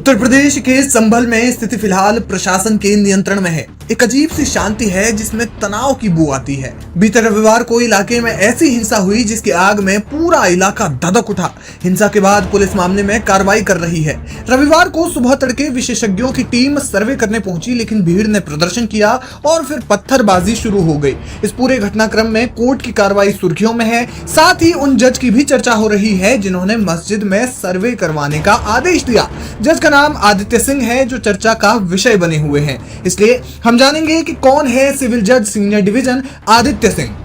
उत्तर प्रदेश के संभल में स्थिति फिलहाल प्रशासन के नियंत्रण में है। एक अजीब सी शांति है जिसमें तनाव की बू आती है। बीते रविवार को इलाके में ऐसी हिंसा हुई जिसकी आग में पूरा इलाका धधक उठा। हिंसा के बाद पुलिस मामले में कार्रवाई कर रही है। रविवार को सुबह तड़के विशेषज्ञों की टीम सर्वे करने पहुंची, लेकिन भीड़ ने प्रदर्शन किया और फिर पत्थरबाजी शुरू हो गई। इस पूरे घटनाक्रम में कोर्ट की कार्रवाई सुर्खियों में है। साथ ही उन जज की भी चर्चा हो रही है जिन्होंने मस्जिद में सर्वे करवाने का आदेश दिया। जज का नाम आदित्य सिंह है जो चर्चा का विषय बने हुए हैं। इसलिए हम जानेंगे कि कौन है सिविल जज सीनियर डिवीजन आदित्य सिंह।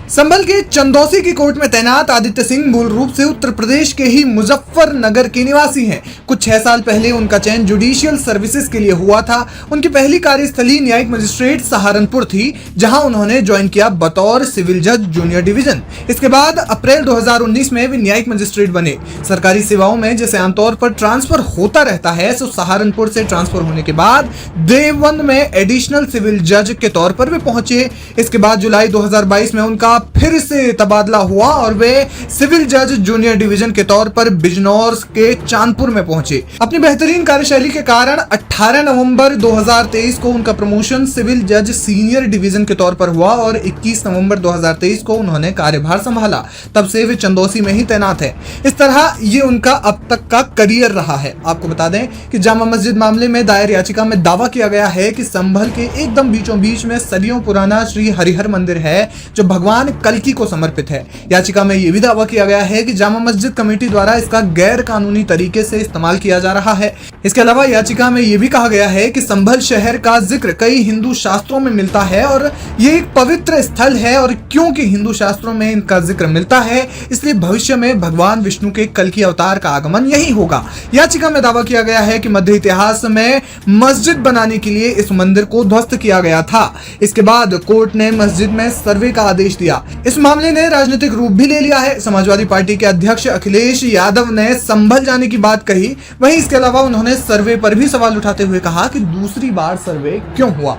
संभल के चंदौसी की कोर्ट में तैनात आदित्य सिंह मूल रूप से उत्तर प्रदेश के ही मुजफ्फरनगर के निवासी हैं। कुछ 6 साल पहले उनका चयन जुडिशियल सर्विसेज के लिए हुआ था। उनकी पहली कार्यस्थली न्यायिक मजिस्ट्रेट सहारनपुर थी, जहां उन्होंने ज्वाइन किया बतौर सिविल जज जूनियर डिवीजन। इसके बाद अप्रैल 2019 में वे न्यायिक मजिस्ट्रेट बने। सरकारी सेवाओं में जैसे आमतौर पर ट्रांसफर होता रहता है, तो सहारनपुर से ट्रांसफर होने के बाद देवबंद में एडिशनल सिविल जज के तौर पर वे पहुंचे। इसके बाद जुलाई 2022 में उनका फिर से तबादला हुआ और वे सिविल जज जूनियर डिवीजन के तौर पर बिजनौर के चांदपुर में पहुंचे। अपनी बेहतरीन कार्यशैली के कारण 18 नवंबर 2023 को उनका प्रमोशन सिविल जज सीनियर डिवीजन के तौर पर हुआ और 21 नवंबर 2023 को उन्होंने कार्यभार संभाला। तब से वे चंदौसी में ही तैनात है। इस तरह ये उनका अब तक का करियर रहा है। आपको बता दें कि जामा मस्जिद मामले में दायर याचिका में दावा किया गया है कि संभल के एकदम बीचों बीच में सदियों पुराना श्री हरिहर मंदिर है जो भगवान कल्कि को समर्पित है। याचिका में यह भी दावा किया गया है कि जामा मस्जिद कमेटी द्वारा इसका गैर कानूनी तरीके से इस्तेमाल किया जा रहा है। इसके अलावा याचिका में यह भी कहा गया है कि संभल शहर का जिक्र कई हिंदू शास्त्रों में मिलता है और ये एक पवित्र स्थल है, और क्योंकि हिंदू शास्त्रों में इनका जिक्र मिलता है, इसलिए भविष्य में भगवान विष्णु के कल्कि अवतार का आगमन यही होगा। याचिका में दावा किया गया है कि मध्य इतिहास में मस्जिद बनाने के लिए इस मंदिर को ध्वस्त किया गया था। इसके बाद कोर्ट ने मस्जिद में सर्वे का आदेश दिया। इस मामले ने राजनीतिक रूप भी ले लिया है। समाजवादी पार्टी के अध्यक्ष अखिलेश यादव ने संभल जाने की बात कही। वहीं इसके अलावा उन्होंने सर्वे पर भी सवाल उठाते हुए कहा कि दूसरी बार सर्वे क्यों हुआ।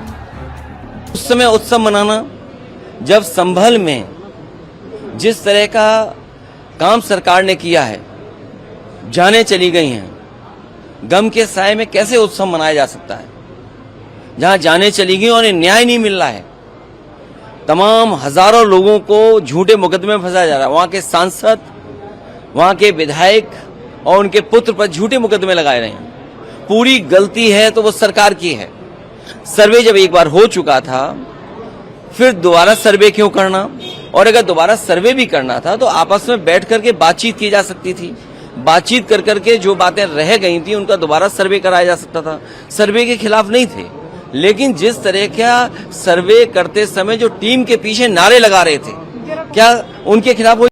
उस समय उत्सव मनाना, जब संभल में जिस तरह का काम सरकार ने किया है, जाने चली गई हैं, गम के साए में कैसे उत्सव मनाया जा सकता है जहां जाने चली गई और न्याय नहीं मिल रहा है। तमाम हजारों लोगों को झूठे मुकदमे में फंसाया जा रहा है। वहां के सांसद, वहां के विधायक और उनके पुत्र पर झूठे मुकदमे लगाए रहे हैं। पूरी गलती है तो वो सरकार की है। सर्वे जब एक बार हो चुका था, फिर दोबारा सर्वे क्यों करना? और अगर दोबारा सर्वे भी करना था तो आपस में बैठ करके बातचीत की जा सकती थी। बातचीत कर करके जो बातें रह गई थी उनका दोबारा सर्वे कराया जा सकता था। सर्वे के खिलाफ नहीं थे, लेकिन जिस तरह का सर्वे करते समय जो टीम के पीछे नारे लगा रहे थे, क्या उनके खिलाफ